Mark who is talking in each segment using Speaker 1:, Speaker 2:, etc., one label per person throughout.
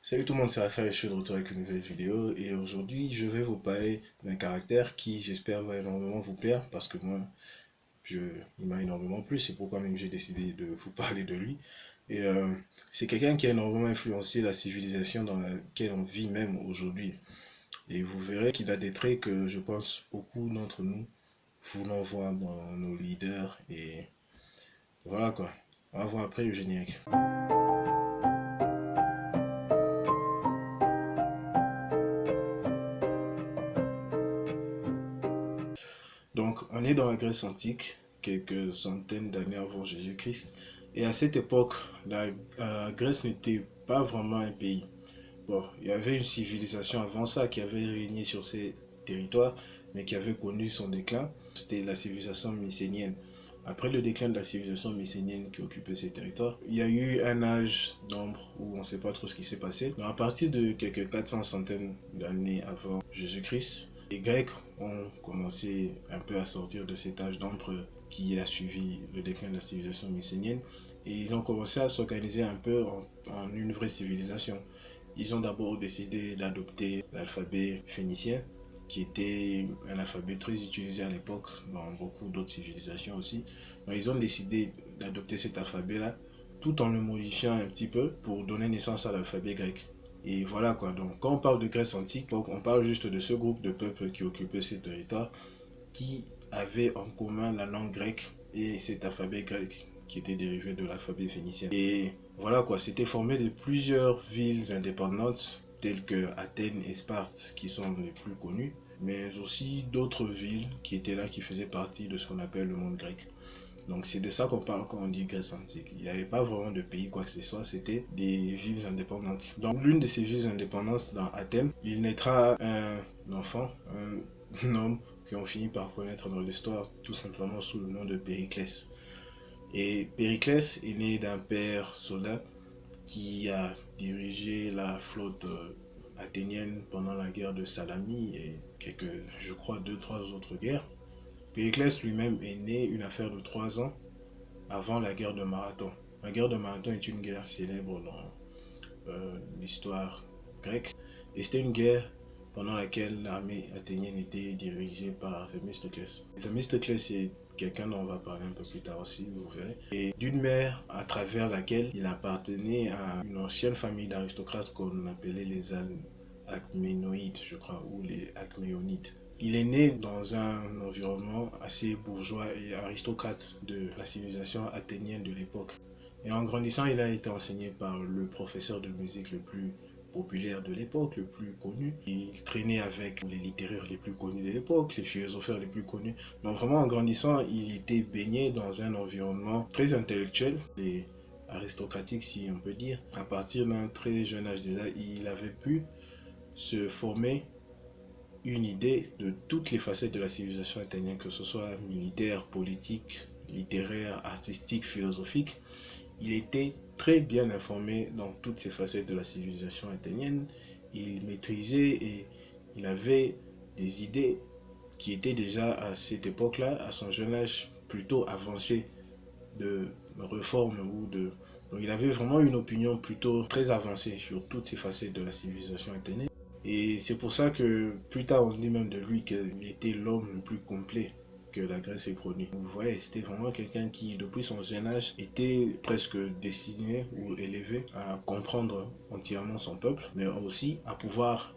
Speaker 1: Salut tout le monde, c'est Raphaël, je suis de retour avec une nouvelle vidéo et aujourd'hui je vais vous parler d'un caractère qui j'espère va énormément vous plaire parce que moi je, il m'a énormément plu, c'est pourquoi même j'ai décidé de vous parler de lui. Et c'est quelqu'un qui a énormément influencé la civilisation dans laquelle on vit même aujourd'hui. Et vous verrez qu'il a des traits que je pense beaucoup d'entre nous voulons voir dans nos leaders et voilà quoi. On va voir après le générique. Donc, on est dans la Grèce antique, quelques centaines d'années avant Jésus-Christ. Et à cette époque, la Grèce n'était pas vraiment un pays. Bon, il y avait une civilisation avant ça qui avait régné sur ces territoires, mais qui avait connu son déclin. C'était la civilisation mycénienne. Après le déclin de la civilisation mycénienne qui occupait ces territoires, il y a eu un âge d'ombre où on ne sait pas trop ce qui s'est passé. Donc à partir de quelques 400 centaines d'années avant Jésus-Christ, les Grecs ont commencé un peu à sortir de cet âge d'ombre qui a suivi le déclin de la civilisation mycénienne et ils ont commencé à s'organiser un peu en une vraie civilisation. Ils ont d'abord décidé d'adopter l'alphabet phénicien, qui était un alphabet très utilisé à l'époque dans beaucoup d'autres civilisations aussi. Donc, ils ont décidé d'adopter cet alphabet-là, tout en le modifiant un petit peu pour donner naissance à l'alphabet grec. Et voilà quoi, donc quand on parle de Grèce antique, donc on parle juste de ce groupe de peuples qui occupaient ces territoires, qui avaient en commun la langue grecque et cet alphabet grec qui était dérivé de l'alphabet phénicien. Et voilà quoi, c'était formé de plusieurs villes indépendantes telles que Athènes et Sparte qui sont les plus connues, mais aussi d'autres villes qui étaient là qui faisaient partie de ce qu'on appelle le monde grec. Donc c'est de ça qu'on parle quand on dit Grèce antique. Il n'y avait pas vraiment de pays quoi que ce soit, c'était des villes indépendantes. Donc l'une de ces villes indépendantes dans Athènes, il naîtra un enfant, un homme qu'on finit par connaître dans l'histoire tout simplement sous le nom de Périclès. Et Périclès est né d'un père soldat qui a dirigé la flotte athénienne pendant la guerre de Salamie et quelques, je crois, deux, trois autres guerres. Périclès lui-même est né une affaire de 3 ans avant la guerre de Marathon. La guerre de Marathon est une guerre célèbre dans l'histoire grecque. Et c'était une guerre pendant laquelle l'armée athénienne était dirigée par Themistoclès. Themistoclès est quelqu'un dont on va parler un peu plus tard aussi, vous verrez. Et d'une mère à travers laquelle il appartenait à une ancienne famille d'aristocrates qu'on appelait les Alcménoïdes, je crois, ou les Alcméonides. Il est né dans un environnement assez bourgeois et aristocrate de la civilisation athénienne de l'époque. Et en grandissant, il a été enseigné par le professeur de musique le plus populaire de l'époque, le plus connu. Il traînait avec les littéraires les plus connus de l'époque, les philosopheurs les plus connus. Donc vraiment, en grandissant, il était baigné dans un environnement très intellectuel et aristocratique, si on peut dire. À partir d'un très jeune âge déjà, il avait pu se former une idée de toutes les facettes de la civilisation athénienne, que ce soit militaire, politique, littéraire, artistique, philosophique. Il était très bien informé dans toutes ces facettes de la civilisation athénienne. Il maîtrisait et il avait des idées qui étaient déjà à cette époque-là, à son jeune âge, plutôt avancées de réforme ou de... Donc il avait vraiment une opinion plutôt très avancée sur toutes ces facettes de la civilisation athénienne. Et c'est pour ça que plus tard on dit même de lui qu'il était l'homme le plus complet que la Grèce ait connu. Vous voyez, c'était vraiment quelqu'un qui, depuis son jeune âge, était presque destiné ou élevé à comprendre entièrement son peuple, mais aussi à pouvoir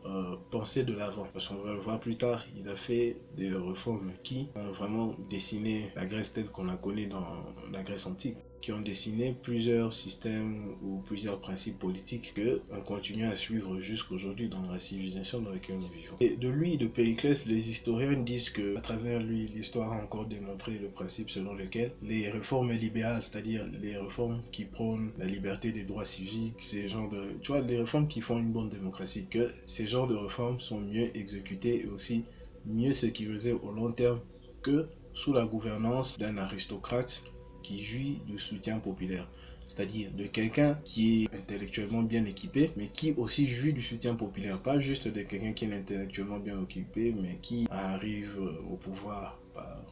Speaker 1: penser de l'avant. Parce qu'on va le voir plus tard, il a fait des réformes qui ont vraiment dessiné la Grèce telle qu'on la connaît dans la Grèce antique, qui ont dessiné plusieurs systèmes ou plusieurs principes politiques que on continue à suivre jusqu'aujourd'hui dans la civilisation dans laquelle nous vivons. Et de lui, de Périclès, les historiens disent que à travers lui, l'histoire a encore démontré le principe selon lequel les réformes libérales, c'est-à-dire les réformes qui prônent la liberté des droits civiques, ces genres de, tu vois, les réformes qui font une bonne démocratie, que ces genres de réformes sont mieux exécutées et aussi mieux sécurisées au long terme que sous la gouvernance d'un aristocrate qui jouit du soutien populaire. C'est-à-dire de quelqu'un qui est intellectuellement bien équipé, mais qui aussi jouit du soutien populaire. Pas juste de quelqu'un qui est intellectuellement bien équipé, mais qui arrive au pouvoir par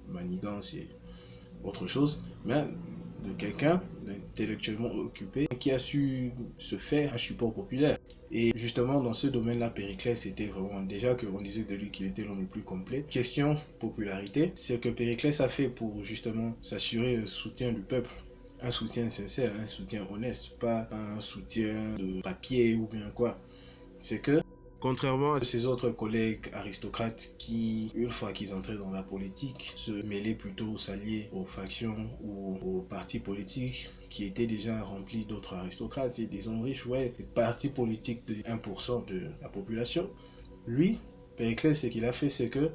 Speaker 1: manigance et autre chose. Mais de quelqu'un d'intellectuellement occupé qui a su se faire un support populaire. Et justement, dans ce domaine-là, Périclès était vraiment, déjà qu'on disait de lui qu'il était l'homme le plus complet. Question popularité, c'est que Périclès a fait pour justement s'assurer le soutien du peuple. Un soutien sincère, un soutien honnête, pas un soutien de papier ou bien quoi. C'est que, contrairement à ses autres collègues aristocrates qui, une fois qu'ils entraient dans la politique, se mêlaient plutôt, s'alliaient aux factions ou aux partis politiques qui étaient déjà remplis d'autres aristocrates et des hommes riches, ouais, les partis politiques de 1% de la population. Lui, Périclès, ce qu'il a fait, c'est que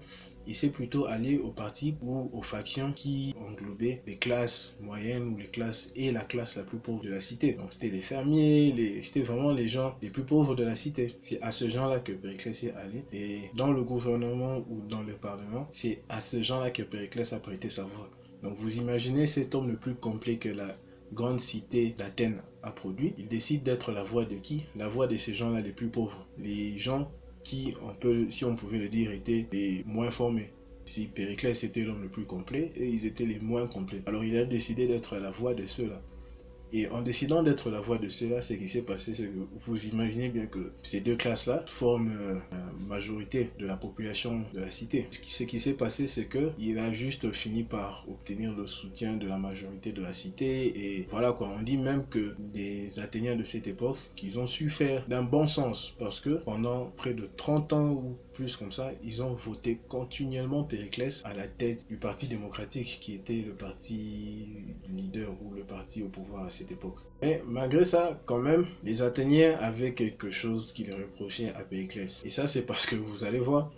Speaker 1: il s'est plutôt allé aux partis ou aux factions qui englobaient les classes moyennes ou les classes et la classe la plus pauvre de la cité. Donc c'était les fermiers, c'était vraiment les gens les plus pauvres de la cité. C'est à ce genre-là que Périclès est allé. Et dans le gouvernement ou dans le parlement, c'est à ce genre-là que Périclès a prêté sa voix. Donc vous imaginez cet homme le plus complet que la grande cité d'Athènes a produit. Il décide d'être la voix de qui? La voix de ces gens-là les plus pauvres. Les gens qui, si on pouvait le dire, étaient les moins formés. Si Périclès était l'homme le plus complet, et ils étaient les moins complets. Alors il a décidé d'être la voix de ceux-là. Et en décidant d'être la voix de ceux-là, ce qui s'est passé, c'est que vous imaginez bien que ces deux classes-là forment la majorité de la population de la cité. Ce qui s'est passé, c'est qu'il a juste fini par obtenir le soutien de la majorité de la cité. Et voilà quoi, on dit même que des Athéniens de cette époque, qu'ils ont su faire d'un bon sens. Parce que pendant près de 30 ans ou plus comme ça, ils ont voté continuellement Périclès à la tête du Parti démocratique, qui était le parti leader ou le parti au pouvoir à cette époque. Mais malgré ça, quand même, les Athéniens avaient quelque chose qu'ils reprochaient à Périclès. Et ça, c'est parce que vous allez voir,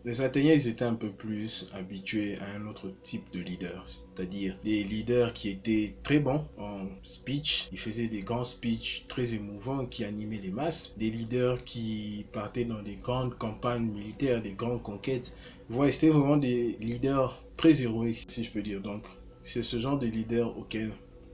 Speaker 1: les Athéniens, ils étaient un peu plus habitués à un autre type de leader, c'est-à-dire des leaders qui étaient très bons en speech, ils faisaient des grands speeches très émouvants qui animaient les masses, des leaders qui partaient dans des grandes campagnes militaires, des grandes conquêtes. Vous voyez, c'était vraiment des leaders très héroïques, si je peux dire. Donc, c'est ce genre de leader auquel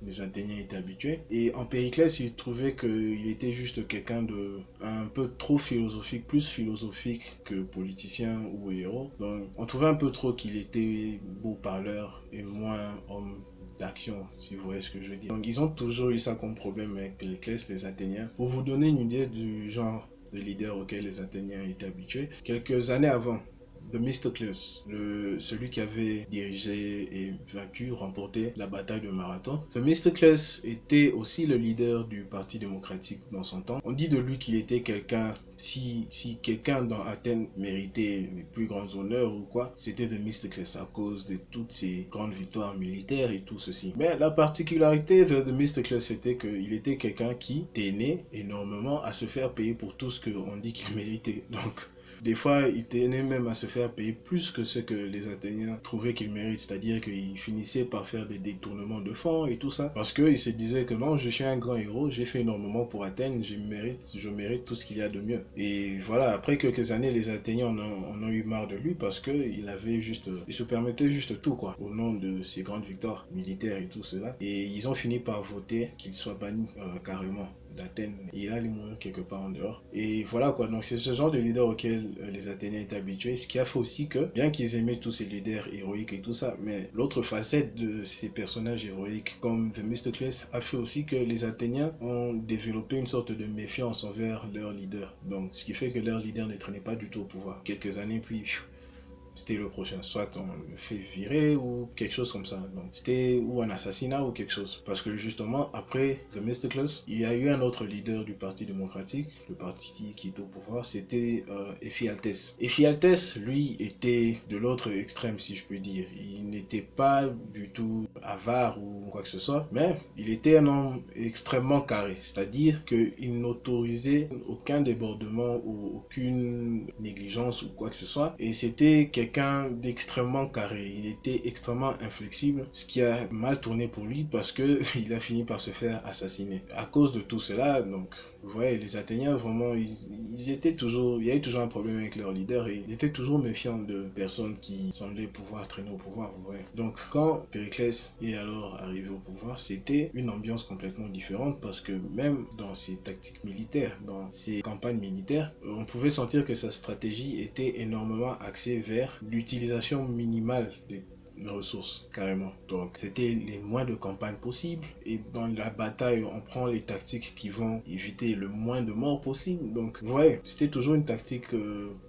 Speaker 1: les Athéniens étaient habitués. Et en Périclès, ils trouvaient qu'il était juste quelqu'un de un peu trop philosophique, plus philosophique que politicien ou héros. Donc, on trouvait un peu trop qu'il était beau parleur et moins homme d'action, si vous voyez ce que je veux dire. Donc, ils ont toujours eu ça comme problème avec Périclès, les Athéniens. Pour vous donner une idée du genre de leader auquel les Athéniens étaient habitués, quelques années avant, Themistoclès, celui qui avait dirigé et vaincu, remporté la bataille de Marathon. Themistoclès était aussi le leader du Parti démocratique dans son temps. On dit de lui qu'il était quelqu'un, si quelqu'un dans Athènes méritait les plus grands honneurs ou quoi, c'était Themistoclès à cause de toutes ses grandes victoires militaires et tout ceci. Mais la particularité de Themistoclès, c'était qu'il était quelqu'un qui tenait énormément à se faire payer pour tout ce qu'on dit qu'il méritait. Donc, des fois, il tenait même à se faire payer plus que ce que les Athéniens trouvaient qu'il mérite. C'est-à-dire qu'il finissait par faire des détournements de fonds et tout ça. Parce qu'il se disait que non, je suis un grand héros, j'ai fait énormément pour Athènes, je mérite tout ce qu'il y a de mieux. Et voilà, après quelques années, les Athéniens en ont eu marre de lui parce qu'il se permettait juste tout, quoi, au nom de ses grandes victoires militaires et tout cela. Et ils ont fini par voter qu'il soit banni carrément d'Athènes. Il a les moyens quelque part en dehors. Et voilà quoi, donc c'est ce genre de leader auquel les Athéniens étaient habitués, ce qui a fait aussi que, bien qu'ils aimaient tous ces leaders héroïques et tout ça, mais l'autre facette de ces personnages héroïques comme Themistoclès a fait aussi que les Athéniens ont développé une sorte de méfiance envers leur leader. Donc ce qui fait que leur leader ne traînait pas du tout au pouvoir. Quelques années puis c'était le prochain. Soit on le fait virer ou quelque chose comme ça. Donc c'était ou un assassinat ou quelque chose. Parce que justement, après Themistoclès, il y a eu un autre leader du Parti démocratique, le parti qui était au pouvoir, c'était Éphialtès. Éphialtès, lui, était de l'autre extrême, si je peux dire. Il n'était pas du tout avare ou quoi que ce soit, mais il était un homme extrêmement carré. C'est-à-dire qu'il n'autorisait aucun débordement ou aucune négligence ou quoi que ce soit. Et c'était quelqu'un d'extrêmement carré. Il était extrêmement inflexible, ce qui a mal tourné pour lui parce que il a fini par se faire assassiner. À cause de tout cela, donc, vous voyez, les Athéniens, vraiment, il y avait toujours un problème avec leur leader et ils étaient toujours méfiants de personnes qui semblaient pouvoir traîner au pouvoir, vous voyez. Donc, quand Périclès est alors arrivé au pouvoir, c'était une ambiance complètement différente parce que même dans ses tactiques militaires, dans ses campagnes militaires, on pouvait sentir que sa stratégie était énormément axée vers l'utilisation minimale ressources, carrément. Donc, c'était les moins de campagnes possibles. Et dans la bataille, on prend les tactiques qui vont éviter le moins de morts possible. Donc, ouais, c'était toujours une tactique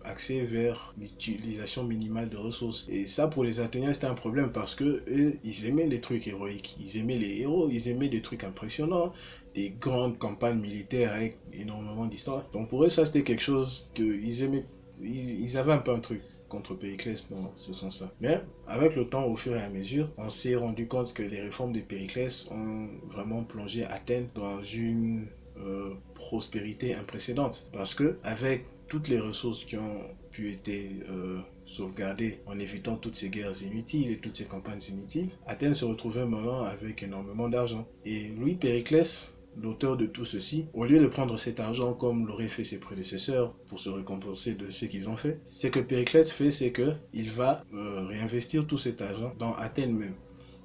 Speaker 1: axée vers l'utilisation minimale de ressources. Et ça, pour les Athéniens, c'était un problème parce que eux, ils aimaient les trucs héroïques. Ils aimaient les héros, ils aimaient des trucs impressionnants, des grandes campagnes militaires avec énormément d'histoire. Donc, pour eux, ça, c'était quelque chose qu'ils aimaient. Ils avaient un peu un truc contre Périclès dans ce sens-là. Mais avec le temps, au fur et à mesure, on s'est rendu compte que les réformes de Périclès ont vraiment plongé Athènes dans une prospérité imprécédente. Parce que avec toutes les ressources qui ont pu être sauvegardées en évitant toutes ces guerres inutiles et toutes ces campagnes inutiles, Athènes se retrouvait maintenant avec énormément d'argent. Et lui, Périclès, l'auteur de tout ceci, au lieu de prendre cet argent comme l'auraient fait ses prédécesseurs pour se récompenser de ce qu'ils ont fait, ce que Périclès fait, c'est qu'il va réinvestir tout cet argent dans Athènes même.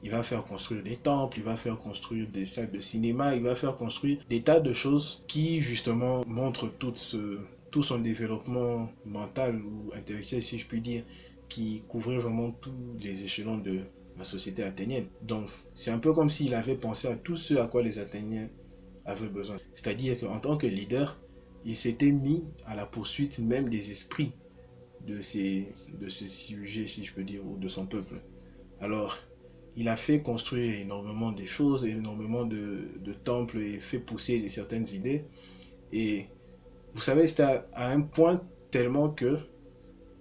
Speaker 1: Il va faire construire des temples, il va faire construire des salles de cinéma, il va faire construire des tas de choses qui justement montrent tout son développement mental ou intellectuel, si je puis dire, qui couvrait vraiment tous les échelons de la société athénienne. Donc, c'est un peu comme s'il avait pensé à tout ce à quoi les Athéniens avait besoin. C'est-à-dire qu'en tant que leader, il s'était mis à la poursuite même des esprits de ces sujets, si je peux dire, ou de son peuple. Alors, il a fait construire énormément de choses, énormément de temples et fait pousser certaines idées. Et vous savez, c'était à un point tellement que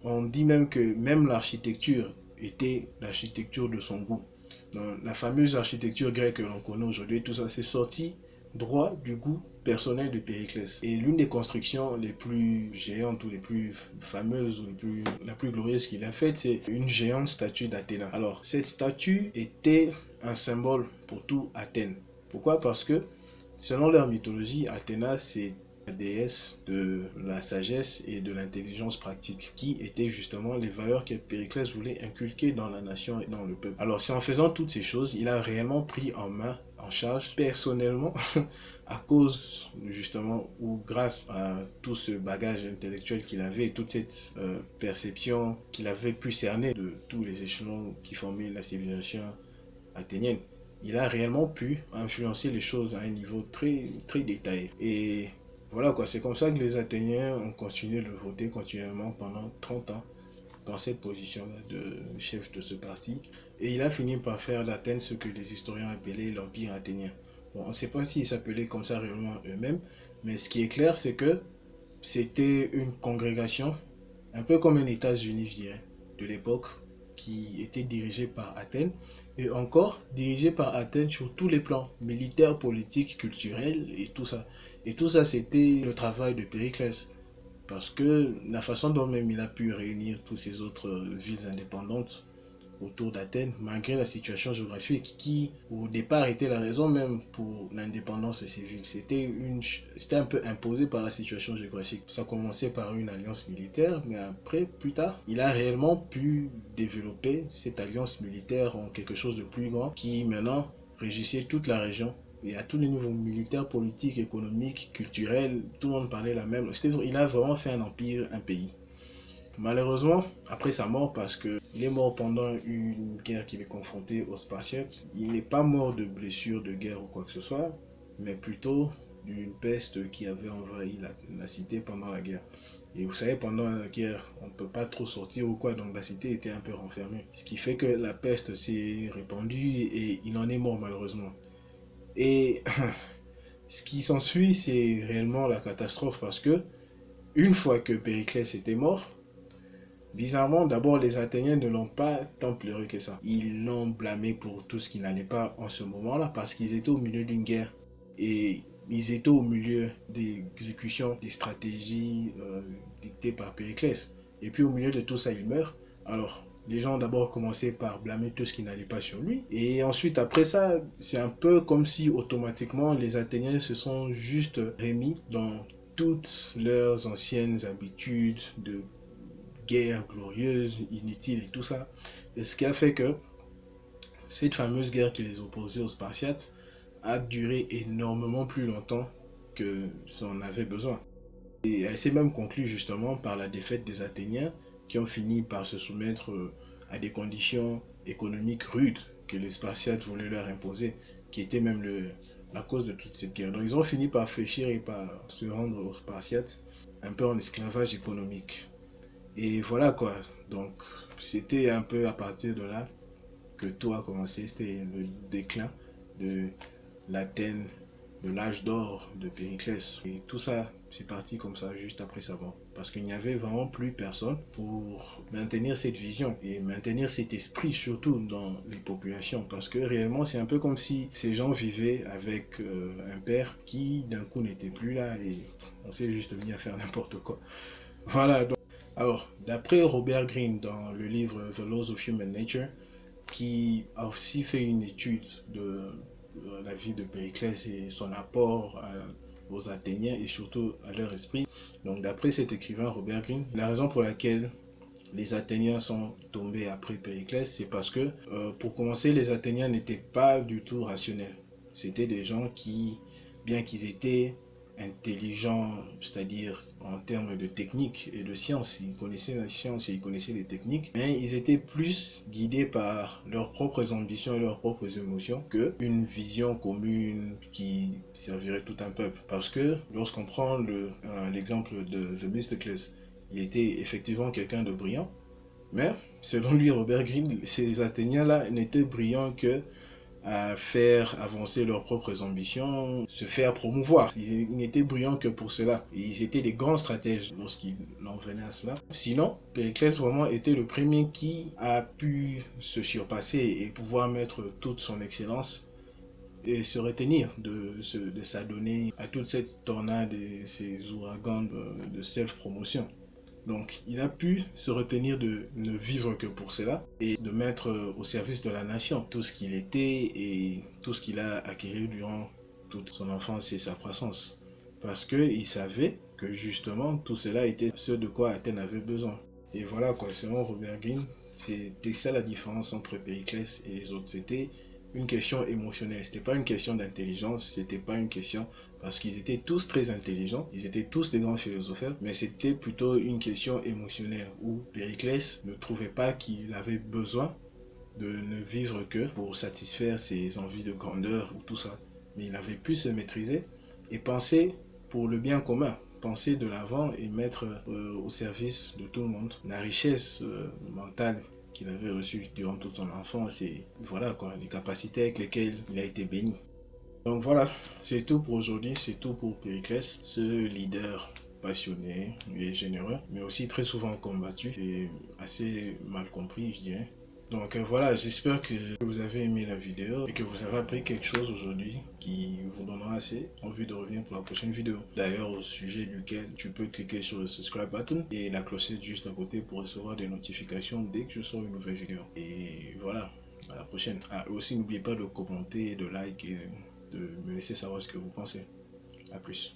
Speaker 1: on dit même que même l'architecture était l'architecture de son goût. Donc, la fameuse architecture grecque que l'on connaît aujourd'hui, tout ça, c'est sorti droit du goût personnel de Périclès. Et l'une des constructions les plus géantes ou les plus fameuses ou la plus glorieuse qu'il a faite, c'est une géante statue d'Athéna. Alors, cette statue était un symbole pour tout Athènes. Pourquoi? Parce que, selon leur mythologie, Athéna, c'est la déesse de la sagesse et de l'intelligence pratique, qui étaient justement les valeurs que Périclès voulait inculquer dans la nation et dans le peuple. Alors, c'est en faisant toutes ces choses, il a réellement pris en charge personnellement à cause justement ou grâce à tout ce bagage intellectuel qu'il avait, toute cette perception qu'il avait pu cerner de tous les échelons qui formaient la civilisation athénienne. Il a réellement pu influencer les choses à un niveau très, très détaillé. Et voilà quoi, c'est comme ça que les Athéniens ont continué de voter continuellement pendant 30 ans dans cette position-là de chef de ce parti. Et il a fini par faire d'Athènes ce que les historiens appelaient l'Empire athénien. Bon, on ne sait pas s'ils s'appelaient comme ça réellement eux-mêmes, mais ce qui est clair, c'est que c'était une congrégation, un peu comme les États-Unis, je dirais, de l'époque, qui était dirigée par Athènes, et encore dirigée par Athènes sur tous les plans, militaires, politiques, culturels, et tout ça. Et tout ça, c'était le travail de Périclès. Parce que la façon dont même il a pu réunir toutes ces autres villes indépendantes autour d'Athènes, malgré la situation géographique qui, au départ, était la raison même pour l'indépendance de ces villes. C'était un peu imposé par la situation géographique. Ça commençait par une alliance militaire, mais après, plus tard, il a réellement pu développer cette alliance militaire en quelque chose de plus grand qui, maintenant, régissait toute la région. Et à tous les niveaux militaires, politiques, économiques, culturels, tout le monde parlait la même. Il a vraiment fait un empire, un pays. Malheureusement, après sa mort, parce qu'il est mort pendant une guerre qu'il est confronté aux Spartiates, il n'est pas mort de blessures de guerre ou quoi que ce soit, mais plutôt d'une peste qui avait envahi la cité pendant la guerre. Et vous savez, pendant la guerre, on ne peut pas trop sortir ou quoi, donc la cité était un peu renfermée. Ce qui fait que la peste s'est répandue et il en est mort malheureusement. Et ce qui s'ensuit, c'est réellement la catastrophe parce que, une fois que Périclès était mort, bizarrement, d'abord, les Athéniens ne l'ont pas tant pleuré que ça. Ils l'ont blâmé pour tout ce qui n'allait pas en ce moment-là parce qu'ils étaient au milieu d'une guerre. Et ils étaient au milieu des exécutions, des stratégies dictées par Périclès. Et puis au milieu de tout ça, il meurt. Alors, les gens ont d'abord commencé par blâmer tout ce qui n'allait pas sur lui. Et ensuite, après ça, c'est un peu comme si automatiquement les Athéniens se sont juste remis dans toutes leurs anciennes habitudes de guerre glorieuse, inutile et tout ça. Et ce qui a fait que cette fameuse guerre qui les opposait aux Spartiates a duré énormément plus longtemps que ça en avait besoin. Et elle s'est même conclue justement par la défaite des Athéniens qui ont fini par se soumettre à des conditions économiques rudes que les Spartiates voulaient leur imposer, qui était même la cause de toute cette guerre. Donc ils ont fini par fléchir et par se rendre aux Spartiates, un peu en esclavage économique. Et voilà quoi, donc c'était un peu à partir de là que tout a commencé, c'était le déclin de l'Athènes, de l'âge d'or de Périclès. Et tout ça, c'est parti comme ça juste après sa mort. Parce qu'il n'y avait vraiment plus personne pour maintenir cette vision et maintenir cet esprit surtout dans les populations. Parce que réellement, c'est un peu comme si ces gens vivaient avec un père qui d'un coup n'était plus là et on s'est juste mis à faire n'importe quoi. Voilà. Donc, alors, d'après Robert Greene dans le livre The Laws of Human Nature, qui a aussi fait une étude de la vie de Périclès et son apport aux Athéniens et surtout à leur esprit. Donc d'après cet écrivain Robert Greene, la raison pour laquelle les Athéniens sont tombés après Périclès, c'est parce que pour commencer, les Athéniens n'étaient pas du tout rationnels. C'était des gens qui, bien qu'ils étaient intelligents, c'est-à-dire en termes de technique et de science, ils connaissaient la science et ils connaissaient les techniques, mais ils étaient plus guidés par leurs propres ambitions et leurs propres émotions qu'une vision commune qui servirait tout un peuple. Parce que lorsqu'on prend l'exemple de Themistocles, il était effectivement quelqu'un de brillant, mais selon lui, Robert Greene, ces Athéniens-là n'étaient brillants que à faire avancer leurs propres ambitions, se faire promouvoir. Ils n'étaient brillants que pour cela. Ils étaient des grands stratèges lorsqu'ils en venaient à cela. Sinon, Périclès vraiment était le premier qui a pu se surpasser et pouvoir mettre toute son excellence et se retenir de s'adonner à toute cette tornade et ces ouragans de self-promotion. Donc, il a pu se retenir de ne vivre que pour cela et de mettre au service de la nation tout ce qu'il était et tout ce qu'il a acquis durant toute son enfance et sa croissance. Parce qu'il savait que justement tout cela était ce de quoi Athènes avait besoin. Et voilà quoi, selon Robert Greene, c'était ça la différence entre Périclès et les autres. C'était une question émotionnelle, c'était pas une question d'intelligence, c'était pas une question parce qu'ils étaient tous très intelligents, ils étaient tous des grands philosophes, mais c'était plutôt une question émotionnelle où Périclès ne trouvait pas qu'il avait besoin de ne vivre que pour satisfaire ses envies de grandeur ou tout ça, mais il avait pu se maîtriser et penser pour le bien commun, penser de l'avant et mettre au service de tout le monde la richesse mentale qu'il avait reçue durant toute son enfance et voilà quoi, les capacités avec lesquelles il a été béni. Donc voilà, c'est tout pour aujourd'hui, c'est tout pour Périclès, ce leader passionné et généreux, mais aussi très souvent combattu et assez mal compris, je dirais. Donc voilà, j'espère que vous avez aimé la vidéo et que vous avez appris quelque chose aujourd'hui qui vous donnera assez envie de revenir pour la prochaine vidéo. D'ailleurs, au sujet duquel tu peux cliquer sur le subscribe button et la clochette juste à côté pour recevoir des notifications dès que je sors une nouvelle vidéo. Et voilà, à la prochaine. Ah, aussi n'oubliez pas de commenter, de like et de me laisser savoir ce que vous pensez. A plus.